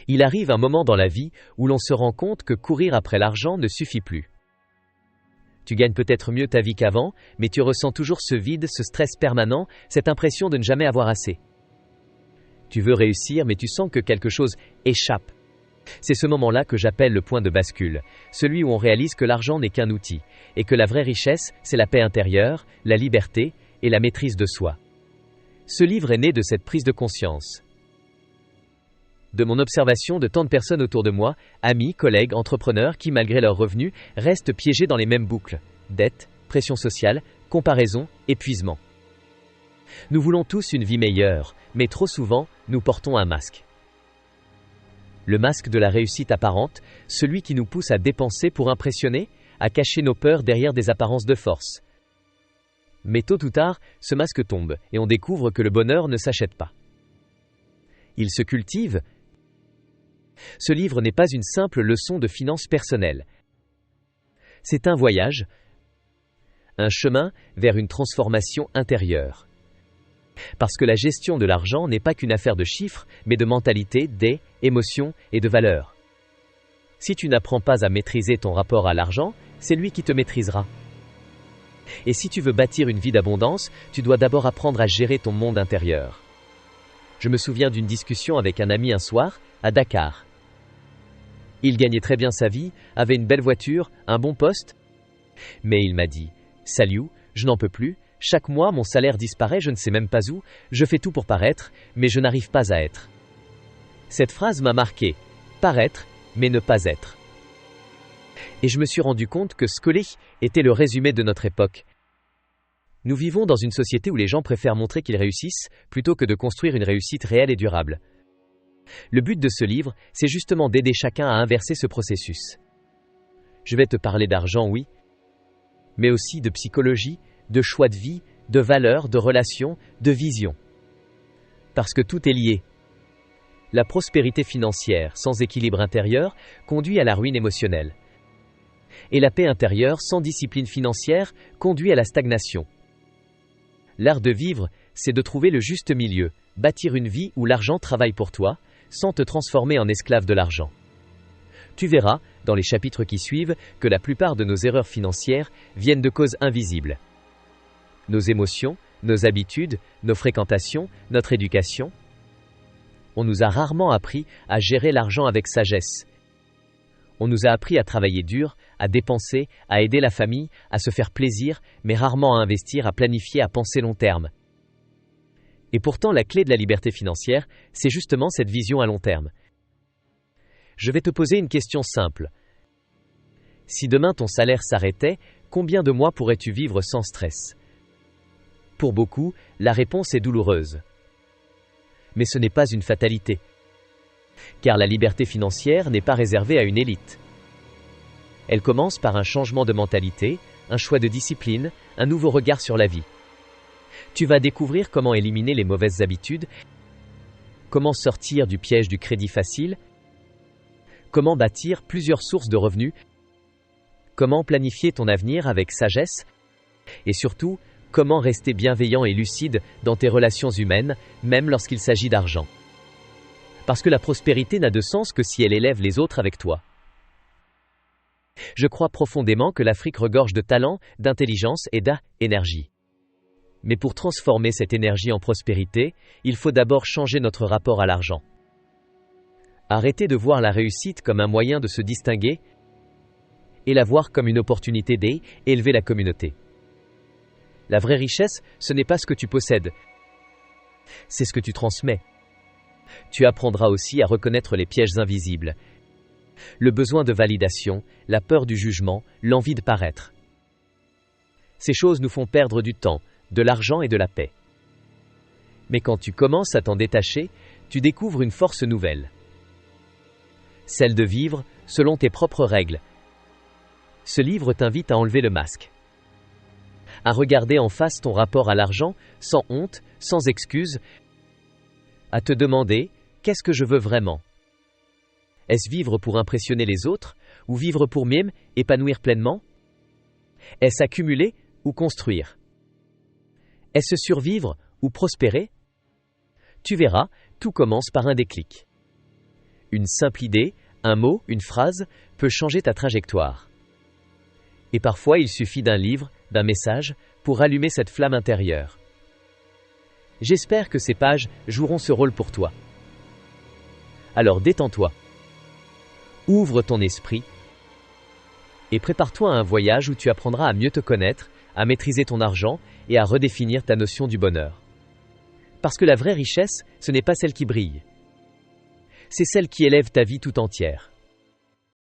Il arrive un moment dans la vie où l'on se rend compte que courir après l'argent ne suffit plus. Tu gagnes peut-être mieux ta vie qu'avant, mais tu ressens toujours ce vide, ce stress permanent, cette impression de ne jamais avoir assez. Tu veux réussir, mais tu sens que quelque chose échappe. C'est ce moment-là que j'appelle le point de bascule, celui où on réalise que l'argent n'est qu'un outil, et que la vraie richesse, c'est la paix intérieure, la liberté et la maîtrise de soi. Ce livre est né de cette prise de conscience. De mon observation de tant de personnes autour de moi, amis, collègues, entrepreneurs qui, malgré leurs revenus, restent piégés dans les mêmes boucles. Dette, pression sociale, comparaison, épuisement. Nous voulons tous une vie meilleure, mais trop souvent, nous portons un masque. Le masque de la réussite apparente, celui qui nous pousse à dépenser pour impressionner, à cacher nos peurs derrière des apparences de force. Mais tôt ou tard, ce masque tombe, et on découvre que le bonheur ne s'achète pas. Il se cultive. Ce livre n'est pas une simple leçon de finances personnelles. C'est un voyage, un chemin vers une transformation intérieure. Parce que la gestion de l'argent n'est pas qu'une affaire de chiffres, mais de mentalité, d'émotions et de valeurs. Si tu n'apprends pas à maîtriser ton rapport à l'argent, c'est lui qui te maîtrisera. Et si tu veux bâtir une vie d'abondance, tu dois d'abord apprendre à gérer ton monde intérieur. Je me souviens d'une discussion avec un ami un soir, à Dakar. Il gagnait très bien sa vie, avait une belle voiture, un bon poste. Mais il m'a dit « Saliou, je n'en peux plus, chaque mois mon salaire disparaît, je ne sais même pas où, je fais tout pour paraître, mais je n'arrive pas à être. » Cette phrase m'a marqué « Paraître, mais ne pas être ». Et je me suis rendu compte que Scully était le résumé de notre époque. Nous vivons dans une société où les gens préfèrent montrer qu'ils réussissent plutôt que de construire une réussite réelle et durable. Le but de ce livre, c'est justement d'aider chacun à inverser ce processus. Je vais te parler d'argent, oui, mais aussi de psychologie, de choix de vie, de valeurs, de relations, de vision. Parce que tout est lié. La prospérité financière sans équilibre intérieur conduit à la ruine émotionnelle. Et la paix intérieure sans discipline financière conduit à la stagnation. L'art de vivre, c'est de trouver le juste milieu, bâtir une vie où l'argent travaille pour toi, sans te transformer en esclave de l'argent. Tu verras, dans les chapitres qui suivent, que la plupart de nos erreurs financières viennent de causes invisibles. Nos émotions, nos habitudes, nos fréquentations, notre éducation. On nous a rarement appris à gérer l'argent avec sagesse. On nous a appris à travailler dur, à dépenser, à aider la famille, à se faire plaisir, mais rarement à investir, à planifier, à penser long terme. Et pourtant, la clé de la liberté financière, c'est justement cette vision à long terme. Je vais te poser une question simple. Si demain ton salaire s'arrêtait, combien de mois pourrais-tu vivre sans stress ? Pour beaucoup, la réponse est douloureuse. Mais ce n'est pas une fatalité. Car la liberté financière n'est pas réservée à une élite. Elle commence par un changement de mentalité, un choix de discipline, un nouveau regard sur la vie. Tu vas découvrir comment éliminer les mauvaises habitudes, comment sortir du piège du crédit facile, comment bâtir plusieurs sources de revenus, comment planifier ton avenir avec sagesse, et surtout, comment rester bienveillant et lucide dans tes relations humaines, même lorsqu'il s'agit d'argent. Parce que la prospérité n'a de sens que si elle élève les autres avec toi. Je crois profondément que l'Afrique regorge de talent, d'intelligence et d'énergie. Mais pour transformer cette énergie en prospérité, il faut d'abord changer notre rapport à l'argent. Arrêter de voir la réussite comme un moyen de se distinguer et la voir comme une opportunité d'élever la communauté. La vraie richesse, ce n'est pas ce que tu possèdes, c'est ce que tu transmets. Tu apprendras aussi à reconnaître les pièges invisibles, le besoin de validation, la peur du jugement, l'envie de paraître. Ces choses nous font perdre du temps, de l'argent et de la paix. Mais quand tu commences à t'en détacher, tu découvres une force nouvelle. Celle de vivre selon tes propres règles. Ce livre t'invite à enlever le masque. À regarder en face ton rapport à l'argent, sans honte, sans excuse, à te demander « Qu'est-ce que je veux vraiment ?» Est-ce vivre pour impressionner les autres, ou vivre pour m'épanouir pleinement ? Est-ce accumuler ou construire ? Est-ce survivre ou prospérer ? Tu verras, tout commence par un déclic. Une simple idée, un mot, une phrase, peut changer ta trajectoire. Et parfois il suffit d'un livre, d'un message, pour rallumer cette flamme intérieure. J'espère que ces pages joueront ce rôle pour toi. Alors détends-toi. Ouvre ton esprit et prépare-toi à un voyage où tu apprendras à mieux te connaître, à maîtriser ton argent et à redéfinir ta notion du bonheur. Parce que la vraie richesse, ce n'est pas celle qui brille. C'est celle qui élève ta vie tout entière.